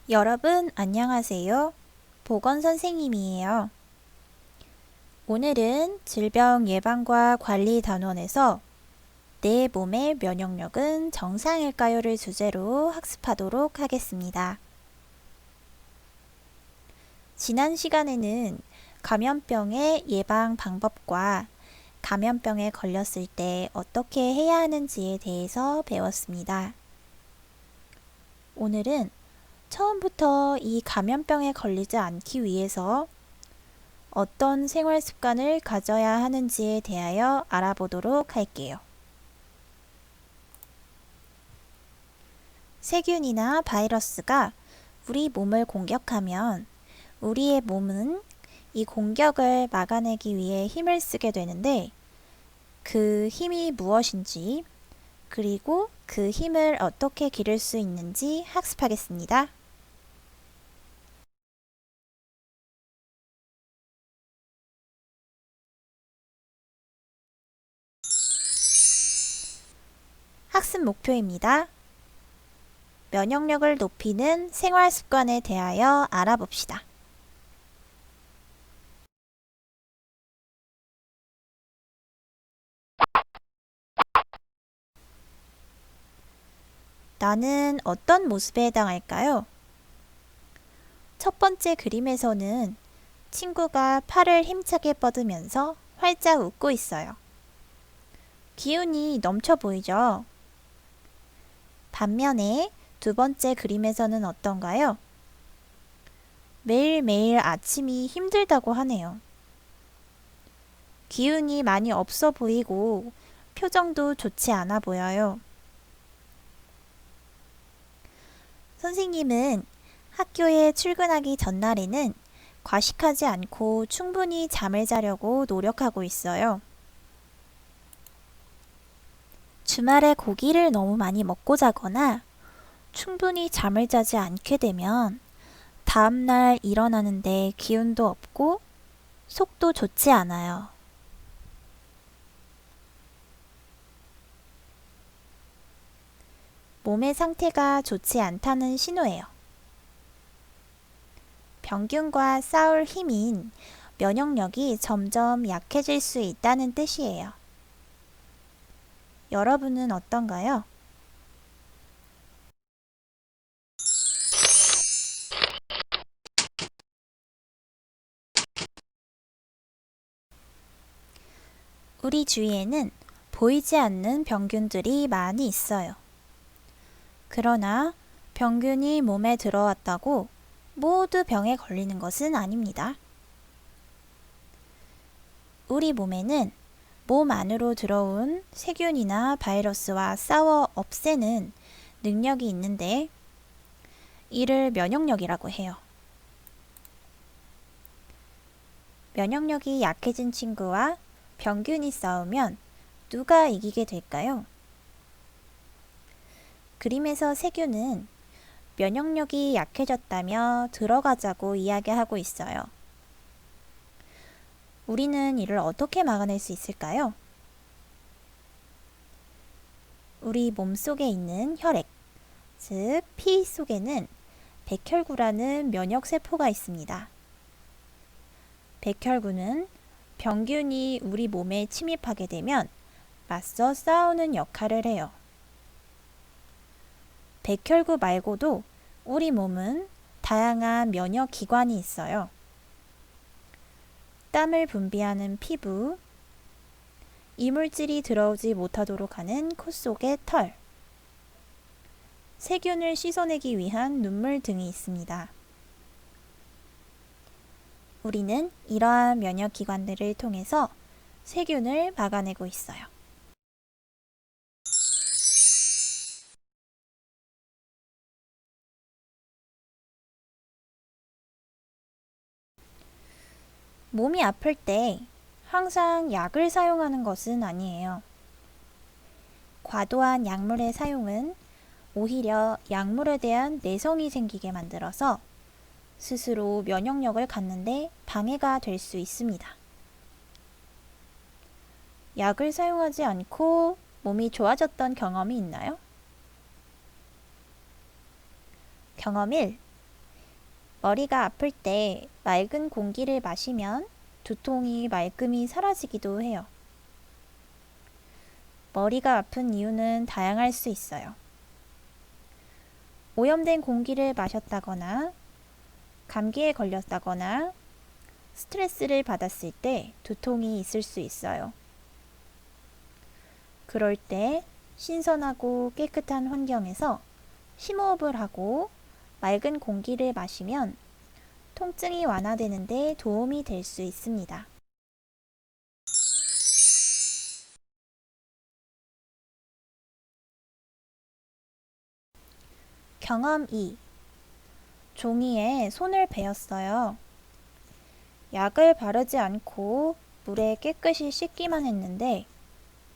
여러분, 안녕하세요. 보건선생님이에요. 오늘은 질병 예방과 관리 단원에서 내 몸의 면역력은 정상일까요를 주제로 학습하도록 하겠습니다. 지난 시간에는 감염병의 예방 방법과 감염병에 걸렸을 때 어떻게 해야 하는지에 대해서 배웠습니다. 오늘은 처음부터 이 감염병에 걸리지 않기 위해서 어떤 생활 습관을 가져야 하는지에 대하여 알아보도록 할게요. 세균이나 바이러스가 우리 몸을 공격하면 우리의 몸은 이 공격을 막아내기 위해 힘을 쓰게 되는데 그 힘이 무엇인지 그리고 그 힘을 어떻게 기를 수 있는지 학습하겠습니다. 학습 목표입니다. 면역력을 높이는 생활 습관에 대하여 알아봅시다. 나는 어떤 모습에 해당할까요? 첫 번째 그림에서는 친구가 팔을 힘차게 뻗으면서 활짝 웃고 있어요. 기운이 넘쳐 보이죠? 반면에 두 번째 그림에서는 어떤가요? 매일매일 아침이 힘들다고 하네요. 기운이 많이 없어 보이고 표정도 좋지 않아 보여요. 선생님은 학교에 출근하기 전날에는 과식하지 않고 충분히 잠을 자려고 노력하고 있어요. 주말에 고기를 너무 많이 먹고 자거나 충분히 잠을 자지 않게 되면 다음날 일어나는데 기운도 없고 속도 좋지 않아요. 몸의 상태가 좋지 않다는 신호예요. 병균과 싸울 힘인 면역력이 점점 약해질 수 있다는 뜻이에요. 여러분은 어떤가요? 우리 주위에는 보이지 않는 병균들이 많이 있어요. 그러나 병균이 몸에 들어왔다고 모두 병에 걸리는 것은 아닙니다. 우리 몸에는 몸 안으로 들어온 세균이나 바이러스와 싸워 없애는 능력이 있는데 이를 면역력이라고 해요. 면역력이 약해진 친구와 병균이 싸우면 누가 이기게 될까요? 그림에서 세균은 면역력이 약해졌다며 들어가자고 이야기하고 있어요. 우리는 이를 어떻게 막아낼 수 있을까요? 우리 몸 속에 있는 혈액, 즉 피 속에는 백혈구라는 면역세포가 있습니다. 백혈구는 병균이 우리 몸에 침입하게 되면 맞서 싸우는 역할을 해요. 백혈구 말고도 우리 몸은 다양한 면역 기관이 있어요. 땀을 분비하는 피부, 이물질이 들어오지 못하도록 하는 코 속의 털, 세균을 씻어내기 위한 눈물 등이 있습니다. 우리는 이러한 면역 기관들을 통해서 세균을 막아내고 있어요. 몸이 아플 때 항상 약을 사용하는 것은 아니에요. 과도한 약물의 사용은 오히려 약물에 대한 내성이 생기게 만들어서 스스로 면역력을 갖는데 방해가 될 수 있습니다. 약을 사용하지 않고 몸이 좋아졌던 경험이 있나요? 경험 1. 머리가 아플 때 맑은 공기를 마시면 두통이 말끔히 사라지기도 해요. 머리가 아픈 이유는 다양할 수 있어요. 오염된 공기를 마셨다거나, 감기에 걸렸다거나, 스트레스를 받았을 때 두통이 있을 수 있어요. 그럴 때 신선하고 깨끗한 환경에서 심호흡을 하고 맑은 공기를 마시면 통증이 완화되는 데 도움이 될 수 있습니다. 경험 2. 종이에 손을 베었어요. 약을 바르지 않고 물에 깨끗이 씻기만 했는데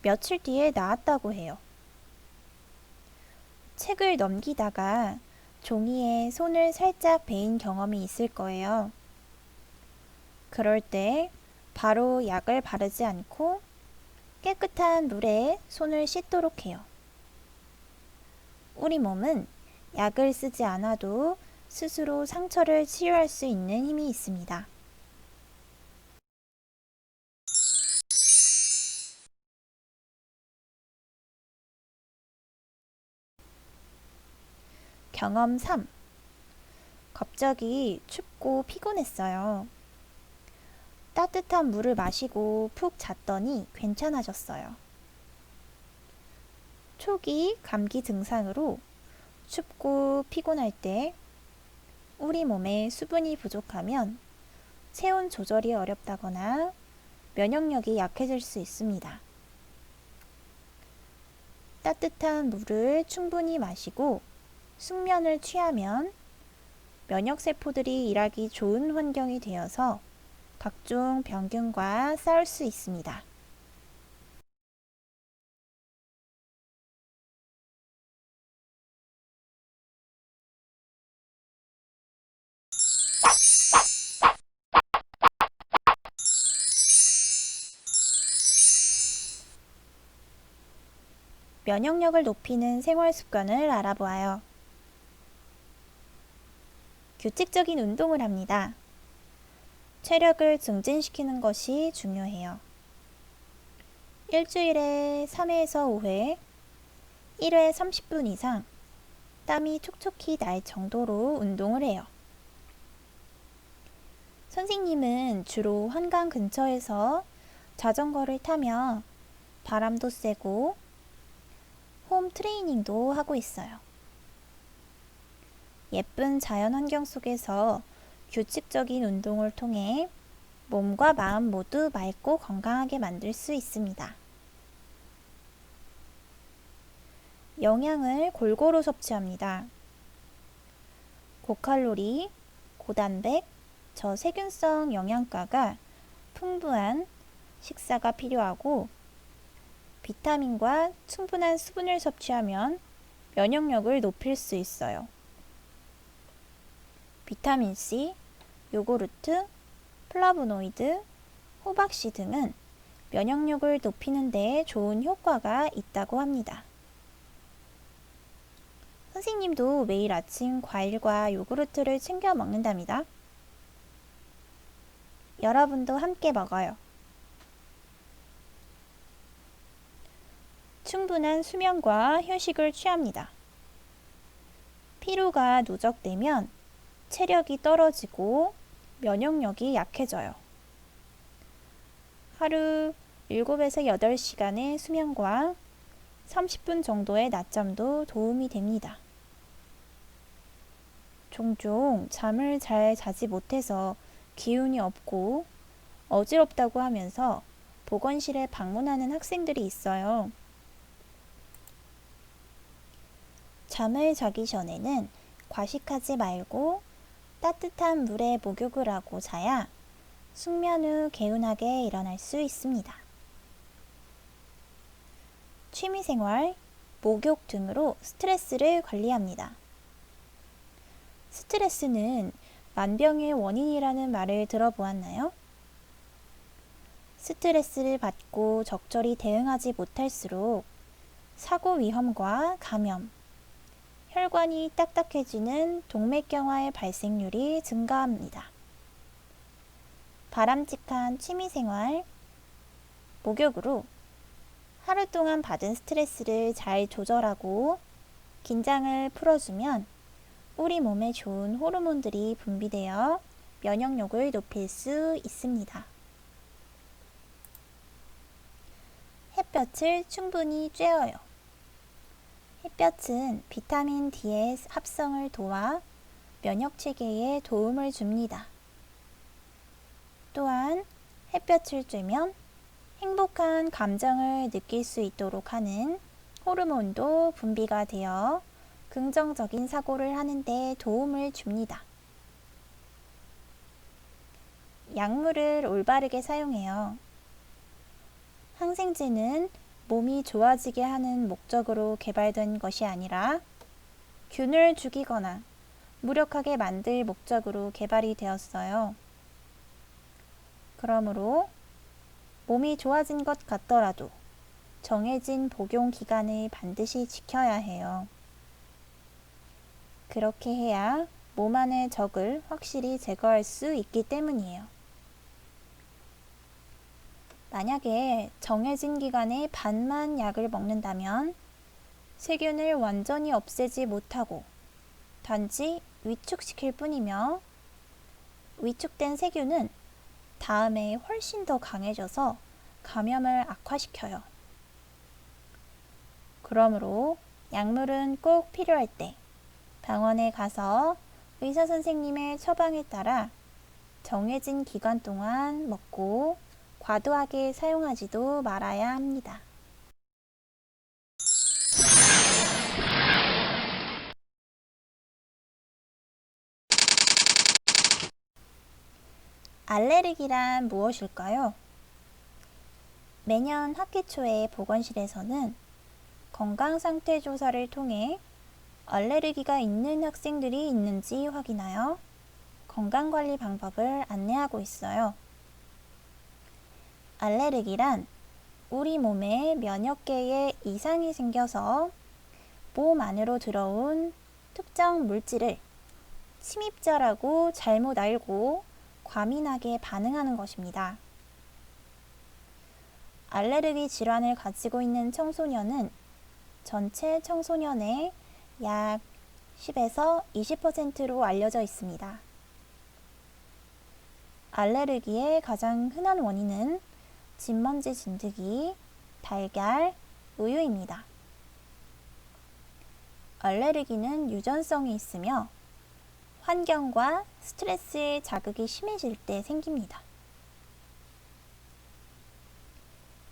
며칠 뒤에 나았다고 해요. 책을 넘기다가 종이에 손을 살짝 베인 경험이 있을 거예요. 그럴 때 바로 약을 바르지 않고 깨끗한 물에 손을 씻도록 해요. 우리 몸은 약을 쓰지 않아도 스스로 상처를 치유할 수 있는 힘이 있습니다. 경험 3. 갑자기 춥고 피곤했어요. 따뜻한 물을 마시고 푹 잤더니 괜찮아졌어요. 초기 감기 증상으로 춥고 피곤할 때 우리 몸에 수분이 부족하면 체온 조절이 어렵다거나 면역력이 약해질 수 있습니다. 따뜻한 물을 충분히 마시고 숙면을 취하면 면역세포들이 일하기 좋은 환경이 되어서 각종 병균과 싸울 수 있습니다. 면역력을 높이는 생활 습관을 알아보아요. 규칙적인 운동을 합니다. 체력을 증진시키는 것이 중요해요. 일주일에 3회에서 5회, 1회 30분 이상 땀이 촉촉히 날 정도로 운동을 해요. 선생님은 주로 한강 근처에서 자전거를 타며 바람도 쐬고 홈 트레이닝도 하고 있어요. 예쁜 자연 환경 속에서 규칙적인 운동을 통해 몸과 마음 모두 맑고 건강하게 만들 수 있습니다. 영양을 골고루 섭취합니다. 고칼로리, 고단백, 저세균성 영양가가 풍부한 식사가 필요하고 비타민과 충분한 수분을 섭취하면 면역력을 높일 수 있어요. 비타민C, 요구르트, 플라보노이드, 호박씨 등은 면역력을 높이는 데 좋은 효과가 있다고 합니다. 선생님도 매일 아침 과일과 요구르트를 챙겨 먹는답니다. 여러분도 함께 먹어요. 충분한 수면과 휴식을 취합니다. 피로가 누적되면 체력이 떨어지고 면역력이 약해져요. 하루 7에서 8시간의 수면과 30분 정도의 낮잠도 도움이 됩니다. 종종 잠을 잘 자지 못해서 기운이 없고 어지럽다고 하면서 보건실에 방문하는 학생들이 있어요. 잠을 자기 전에는 과식하지 말고 따뜻한 물에 목욕을 하고 자야 숙면 후 개운하게 일어날 수 있습니다. 취미생활, 목욕 등으로 스트레스를 관리합니다. 스트레스는 만병의 원인이라는 말을 들어보았나요? 스트레스를 받고 적절히 대응하지 못할수록 사고 위험과 감염, 혈관이 딱딱해지는 동맥경화의 발생률이 증가합니다. 바람직한 취미생활, 목욕으로 하루 동안 받은 스트레스를 잘 조절하고 긴장을 풀어주면 우리 몸에 좋은 호르몬들이 분비되어 면역력을 높일 수 있습니다. 햇볕을 충분히 쬐어요. 햇볕은 비타민 D의 합성을 도와 면역 체계에 도움을 줍니다. 또한 햇볕을 쬐면 행복한 감정을 느낄 수 있도록 하는 호르몬도 분비가 되어 긍정적인 사고를 하는 데 도움을 줍니다. 약물을 올바르게 사용해요. 항생제는 몸이 좋아지게 하는 목적으로 개발된 것이 아니라 균을 죽이거나 무력하게 만들 목적으로 개발이 되었어요. 그러므로 몸이 좋아진 것 같더라도 정해진 복용 기간을 반드시 지켜야 해요. 그렇게 해야 몸 안의 적을 확실히 제거할 수 있기 때문이에요. 만약에 정해진 기간에 반만 약을 먹는다면 세균을 완전히 없애지 못하고 단지 위축시킬 뿐이며 위축된 세균은 다음에 훨씬 더 강해져서 감염을 악화시켜요. 그러므로 약물은 꼭 필요할 때 병원에 가서 의사 선생님의 처방에 따라 정해진 기간 동안 먹고 과도하게 사용하지도 말아야 합니다. 알레르기란 무엇일까요? 매년 학기 초에 보건실에서는 건강상태 조사를 통해 알레르기가 있는 학생들이 있는지 확인하여 건강관리 방법을 안내하고 있어요. 알레르기란 우리 몸에 면역계에 이상이 생겨서 몸 안으로 들어온 특정 물질을 침입자라고 잘못 알고 과민하게 반응하는 것입니다. 알레르기 질환을 가지고 있는 청소년은 전체 청소년의 약 10에서 20%로 알려져 있습니다. 알레르기의 가장 흔한 원인은 진먼지 진드기, 달걀, 우유입니다. 알레르기는 유전성이 있으며 환경과 스트레스의 자극이 심해질 때 생깁니다.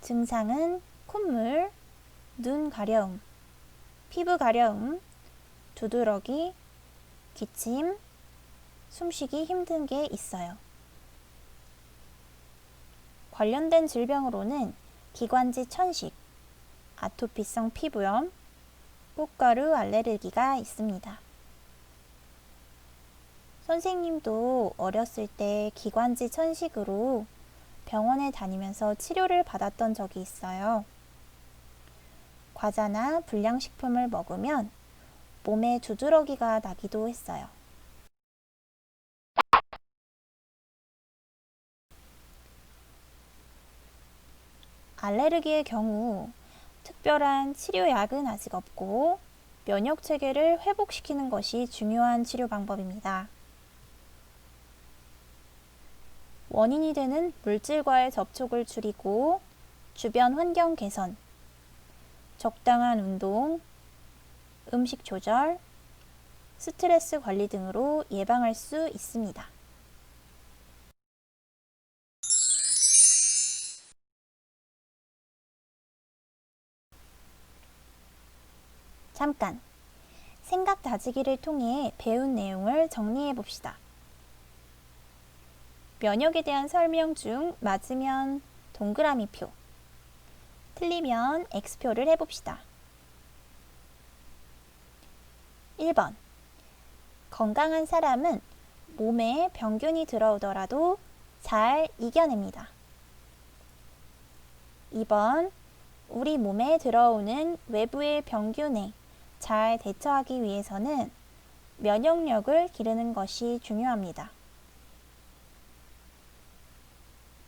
증상은 콧물, 눈 가려움, 피부 가려움, 두드러기, 기침, 숨쉬기 힘든 게 있어요. 관련된 질병으로는 기관지 천식, 아토피성 피부염, 꽃가루 알레르기가 있습니다. 선생님도 어렸을 때 기관지 천식으로 병원에 다니면서 치료를 받았던 적이 있어요. 과자나 불량식품을 먹으면 몸에 두드러기가 나기도 했어요. 알레르기의 경우 특별한 치료약은 아직 없고 면역 체계를 회복시키는 것이 중요한 치료 방법입니다. 원인이 되는 물질과의 접촉을 줄이고 주변 환경 개선, 적당한 운동, 음식 조절, 스트레스 관리 등으로 예방할 수 있습니다. 잠깐, 생각 다지기를 통해 배운 내용을 정리해 봅시다. 면역에 대한 설명 중 맞으면 동그라미 표, 틀리면 X표를 해봅시다. 1번. 건강한 사람은 몸에 병균이 들어오더라도 잘 이겨냅니다. 2번. 우리 몸에 들어오는 외부의 병균에 잘 대처하기 위해서는 면역력을 기르는 것이 중요합니다.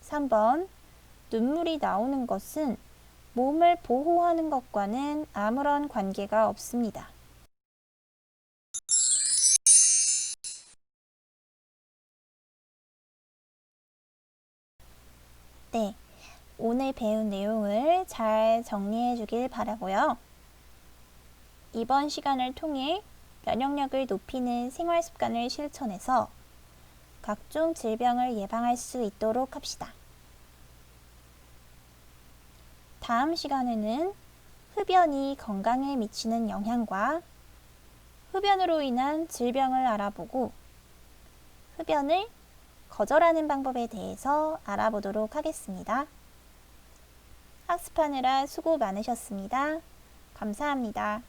3번, 눈물이 나오는 것은 몸을 보호하는 것과는 아무런 관계가 없습니다. 네, 오늘 배운 내용을 잘 정리해 주길 바라고요. 이번 시간을 통해 면역력을 높이는 생활 습관을 실천해서 각종 질병을 예방할 수 있도록 합시다. 다음 시간에는 흡연이 건강에 미치는 영향과 흡연으로 인한 질병을 알아보고 흡연을 거절하는 방법에 대해서 알아보도록 하겠습니다. 학습하느라 수고 많으셨습니다. 감사합니다.